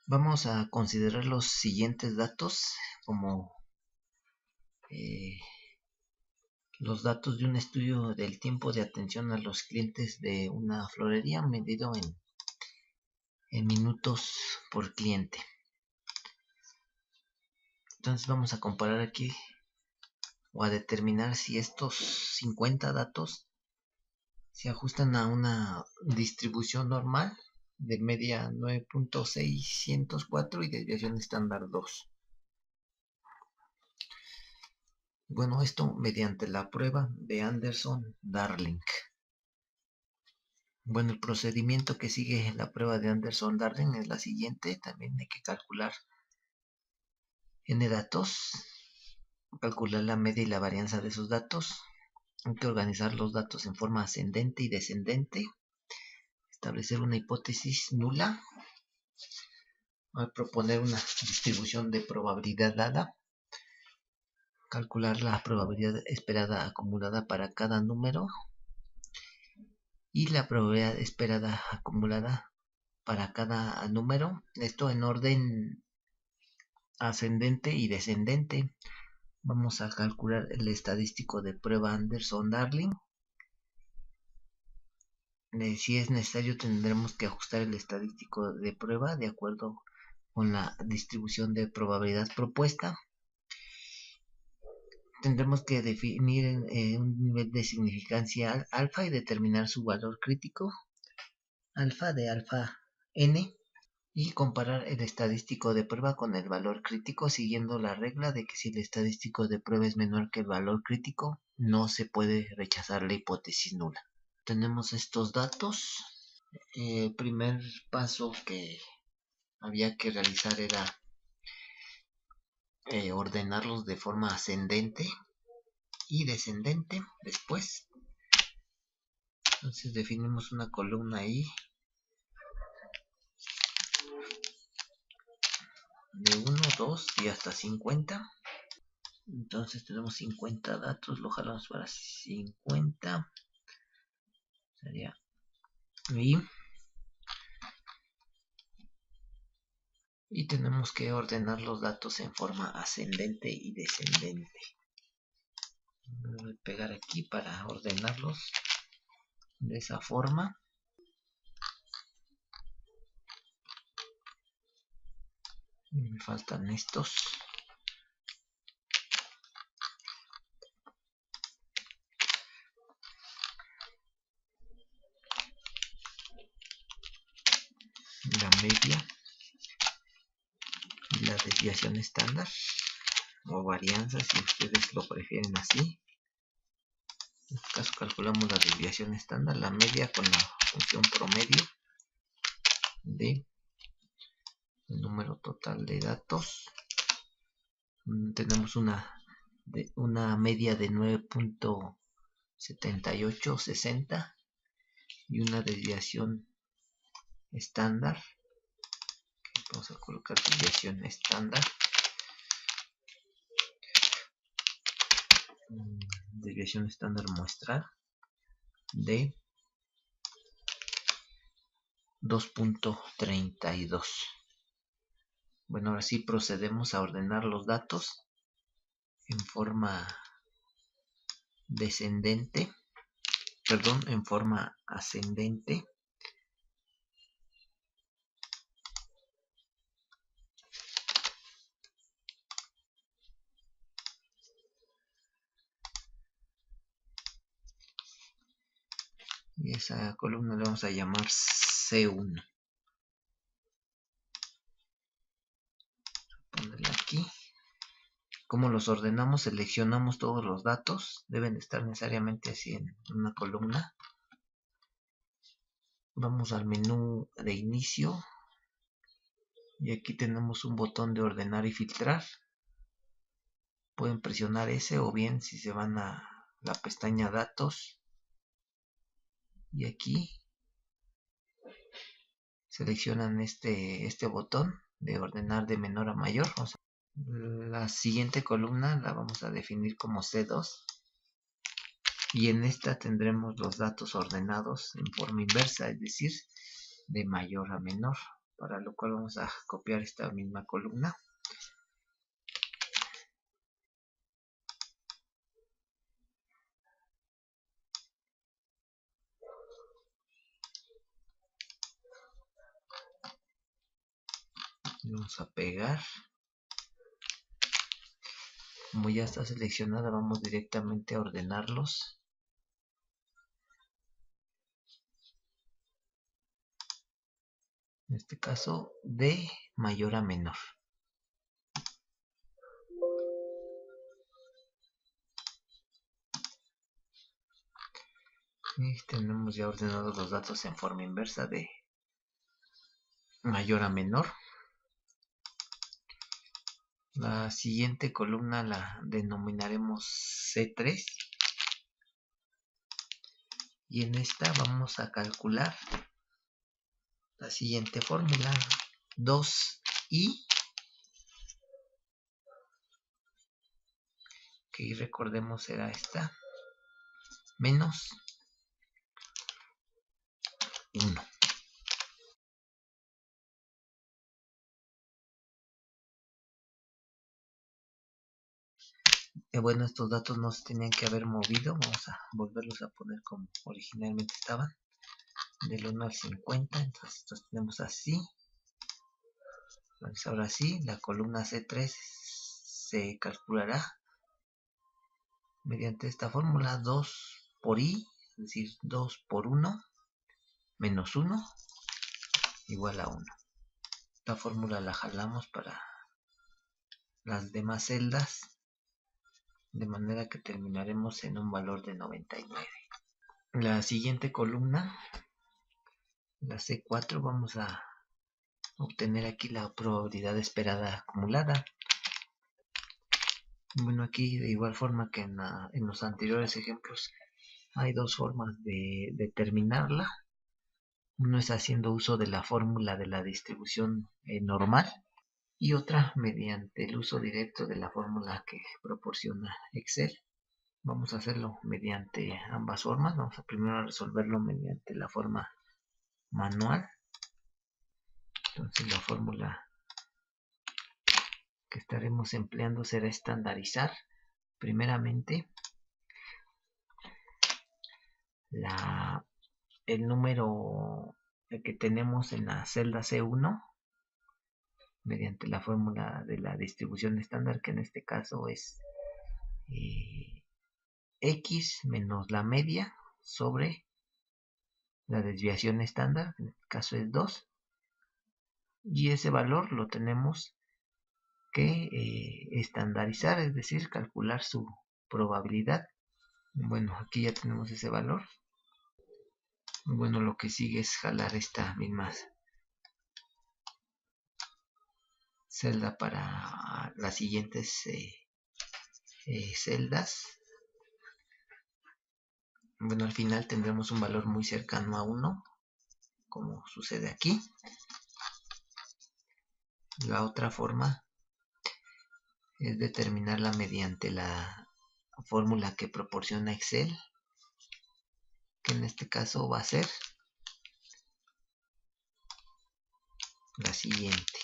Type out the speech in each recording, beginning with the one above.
Vamos a considerar los siguientes datos como eh, los datos de un estudio del tiempo de atención a los clientes de una florería medido en minutos por cliente. Entonces vamos a comparar aquí o a determinar si estos 50 datos se ajustan a una distribución normal de media 9.604 y desviación estándar 2. Bueno, esto mediante la prueba de Anderson-Darling. Bueno, el procedimiento que sigue la prueba de Anderson-Darling es la siguiente. También hay que calcular n datos, calcular la media y la varianza de esos datos. Hay que organizar los datos en forma ascendente y descendente. Establecer una hipótesis nula. Al proponer una distribución de probabilidad dada. Calcular la probabilidad esperada acumulada para cada número. Y la probabilidad esperada acumulada para cada número. Esto en orden ascendente y descendente. Vamos a calcular el estadístico de prueba Anderson-Darling. Si es necesario, tendremos que ajustar el estadístico de prueba de acuerdo con la distribución de probabilidad propuesta. Tendremos que definir un nivel de significancia alfa y determinar su valor crítico, alfa de alfa n, y comparar el estadístico de prueba con el valor crítico siguiendo la regla de que si el estadístico de prueba es menor que el valor crítico, no se puede rechazar la hipótesis nula. Tenemos estos datos. El primer paso que había que realizar era ordenarlos de forma ascendente y descendente después. Entonces definimos una columna ahí de 1, 2 y hasta 50. Entonces tenemos 50 datos, lo jalamos para 50. Sería ahí. Y tenemos que ordenar los datos en forma ascendente y descendente. Voy a pegar aquí para ordenarlos de esa forma. Me faltan estos. La media y la desviación estándar o varianza si ustedes lo prefieren así. En este caso calculamos la desviación estándar, la media con la función promedio de el número total de datos. Tenemos una media de 9.7860 y una desviación estándar. Vamos a colocar desviación estándar. Desviación estándar muestral de 2.32. Bueno, ahora sí procedemos a ordenar los datos en forma descendente, en forma ascendente. Y esa columna le vamos a llamar C1. Ponerla aquí. ¿Cómo los ordenamos? Seleccionamos todos los datos. Deben estar necesariamente así en una columna. Vamos al menú de inicio. Y aquí tenemos un botón de ordenar y filtrar. Pueden presionar ese o bien si se van a la pestaña datos. Y aquí seleccionan este botón de ordenar de menor a mayor. O sea, la siguiente columna la vamos a definir como C2. Y en esta tendremos los datos ordenados en forma inversa, es decir, de mayor a menor. para lo cual vamos a copiar esta misma columna. Vamos a pegar. Como ya está seleccionada, vamos directamente a ordenarlos. En este caso, de mayor a menor. Y tenemos ya ordenados los datos en forma inversa de mayor a menor. La siguiente columna la denominaremos C3. Y en esta vamos a calcular la siguiente fórmula: 2i, que recordemos será esta, menos 1. Bueno, estos datos no se tenían que haber movido. Vamos a volverlos a poner como originalmente estaban, del 1 al 50. Entonces estos tenemos así. Entonces ahora sí, la columna C3 se calculará mediante esta fórmula: 2 por i, es decir, 2 por 1 menos 1 igual a 1. Esta fórmula la jalamos para las demás celdas, de manera que terminaremos en un valor de 99. La siguiente columna, la C4, vamos a obtener aquí la probabilidad esperada acumulada. Bueno, aquí de igual forma que en los anteriores ejemplos, hay dos formas de determinarla. Uno es haciendo uso de la fórmula de la distribución normal, y otra mediante el uso directo de la fórmula que proporciona Excel. Vamos a hacerlo mediante ambas formas. Vamos a primero resolverlo mediante la forma manual. Entonces la fórmula que estaremos empleando será estandarizar primeramente el número que tenemos en la celda C1 mediante la fórmula de la distribución estándar, que en este caso es x menos la media sobre la desviación estándar, en este caso es 2, y ese valor lo tenemos que estandarizar, es decir, calcular su probabilidad. Bueno, aquí ya tenemos ese valor. Bueno, lo que sigue es jalar esta misma celda para las siguientes celdas. Bueno, al final tendremos un valor muy cercano a 1, como sucede aquí. La otra forma es determinarla mediante la fórmula que proporciona Excel, que en este caso va a ser la siguiente.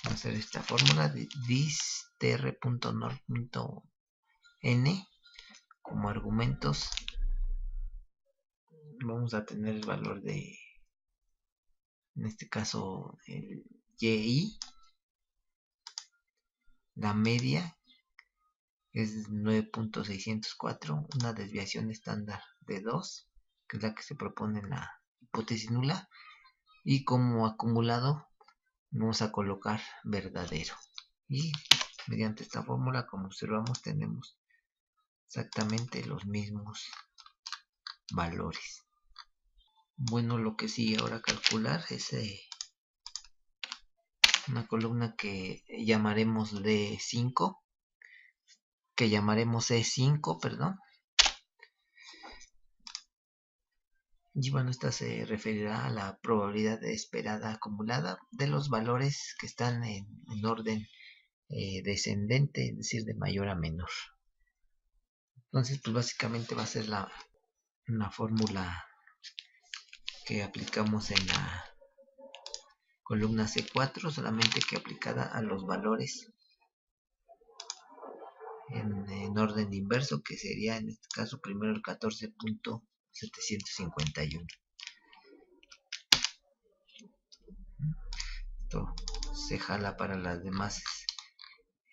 Vamos a hacer esta fórmula de distr.nor.n como argumentos. Vamos a tener el valor de, en este caso, el y. La media es 9.604, una desviación estándar de 2, que es la que se propone en la hipótesis nula, y como acumulado vamos a colocar verdadero. Y mediante esta fórmula, como observamos, tenemos exactamente los mismos valores. Bueno, lo que sigue ahora calcular es una columna que llamaremos D5, que llamaremos E5, perdón. Y bueno, esta se referirá a la probabilidad esperada acumulada de los valores que están en orden descendente, es decir, de mayor a menor. Entonces, pues básicamente va a ser una fórmula que aplicamos en la columna C4, solamente que aplicada a los valores en orden inverso, que sería en este caso primero el 14.751. Esto se jala para las demás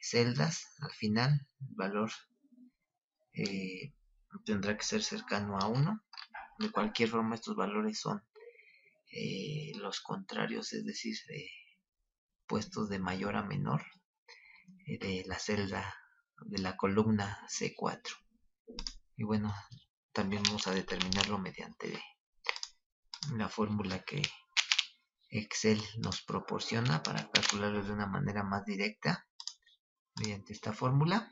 celdas. Al final el valor tendrá que ser cercano a 1. De cualquier forma, estos valores son los contrarios, es decir, puestos de mayor a menor de la celda de la columna C4. Y bueno, también vamos a determinarlo mediante la fórmula que Excel nos proporciona para calcularlo de una manera más directa. Mediante esta fórmula,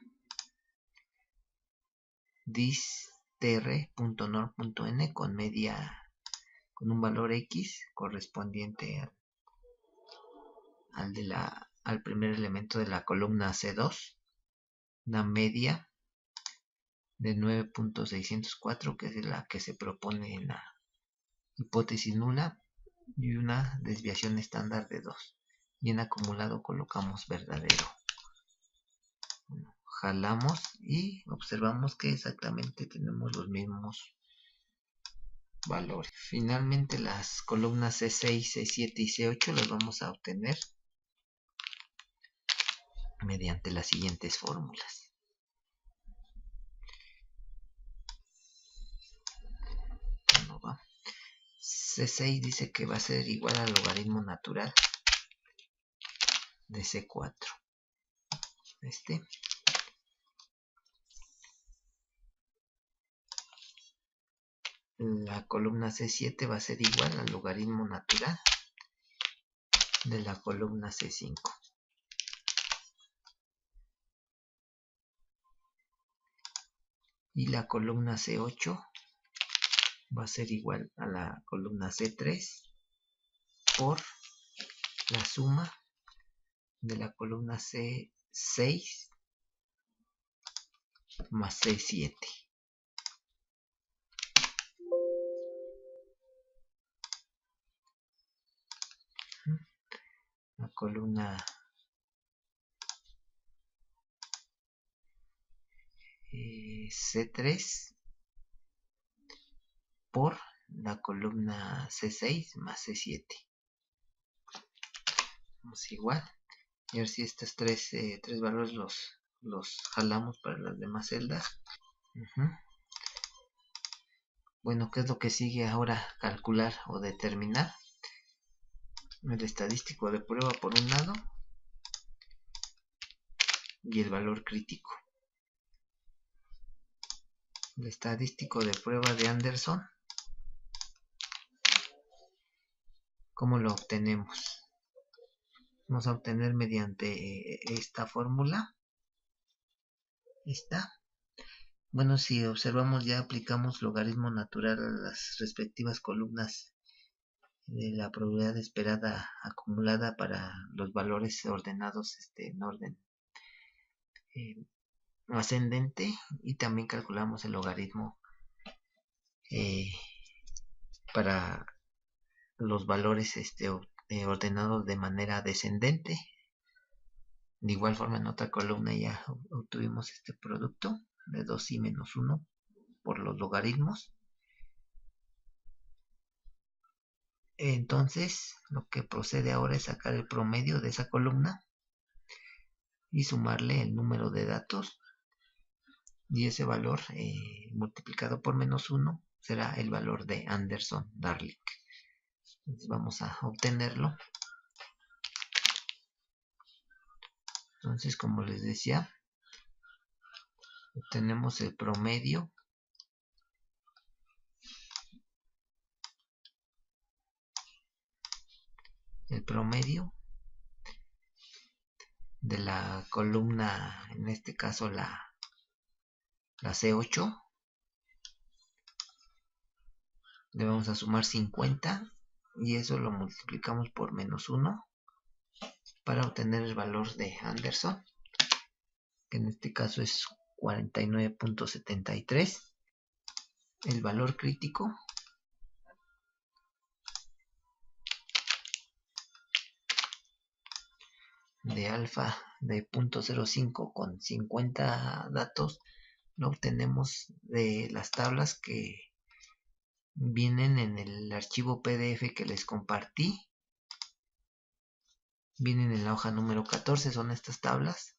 distr.nor.n con media, con un valor x correspondiente al primer elemento de la columna C2, una media de 9.604, que es la que se propone en la hipótesis nula, y una desviación estándar de 2. Y en acumulado colocamos verdadero. Bueno, jalamos y observamos que exactamente tenemos los mismos valores. Finalmente las columnas C6, C7 y C8 las vamos a obtener mediante las siguientes fórmulas. No va. C6 dice que va a ser igual al logaritmo natural de C4. La columna C7 va a ser igual al logaritmo natural de la columna C5. Y la columna C8 va a ser igual a la columna C3 por la suma de la columna C6 más C7. La columna C3 por la columna C6 más C7. Vamos igual. Y a ver si estos tres valores los jalamos para las demás celdas. Bueno, ¿qué es lo que sigue ahora? Calcular o determinar el estadístico de prueba por un lado y el valor crítico. El estadístico de prueba de Anderson, ¿cómo lo obtenemos? Vamos a obtener mediante esta fórmula. Bueno, si observamos, ya aplicamos logaritmo natural a las respectivas columnas de la probabilidad esperada acumulada para los valores ordenados en orden ascendente, y también calculamos el logaritmo para los valores ordenados de manera descendente. De igual forma, en otra columna ya obtuvimos este producto de 2i menos 1 por los logaritmos. Entonces, lo que procede ahora es sacar el promedio de esa columna y sumarle el número de datos, y ese valor multiplicado por menos 1 será el valor de Anderson-Darling. Entonces vamos a obtenerlo. Entonces, como les decía, obtenemos el promedio de la columna, en este caso la C8. Le vamos a sumar 50 y eso lo multiplicamos por menos 1 para obtener el valor de Anderson, que en este caso es 49.73. El valor crítico de alfa de 0.05 con 50 datos lo obtenemos de las tablas que vienen en el archivo PDF que les compartí. Vienen en la hoja número 14, son estas tablas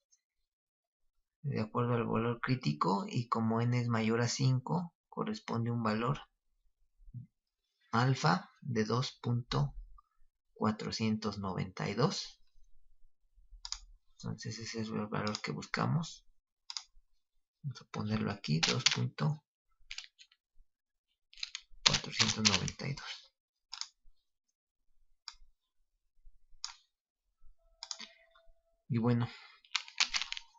de acuerdo al valor crítico, y como n es mayor a 5 corresponde un valor alfa de 2.492. Entonces ese es el valor que buscamos. Vamos a ponerlo aquí, 2.492. Y bueno,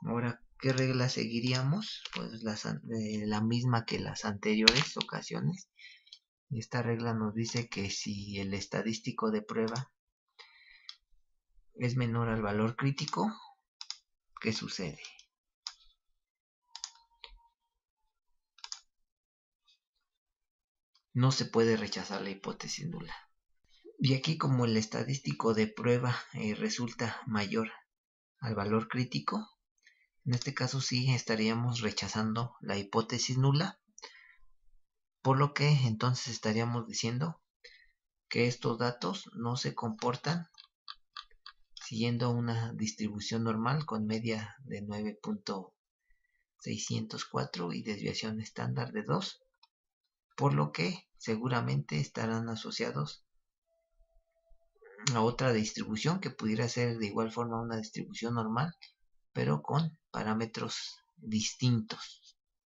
ahora, ¿qué regla seguiríamos? Pues la misma que las anteriores ocasiones. Esta regla nos dice que si el estadístico de prueba es menor al valor crítico, ¿qué sucede? No se puede rechazar la hipótesis nula. Y aquí, como el estadístico de prueba resulta mayor al valor crítico, en este caso sí estaríamos rechazando la hipótesis nula, por lo que entonces estaríamos diciendo que estos datos no se comportan siguiendo una distribución normal con media de 9.604 y desviación estándar de 2, por lo que seguramente estarán asociados a otra distribución que pudiera ser de igual forma una distribución normal, pero con parámetros distintos.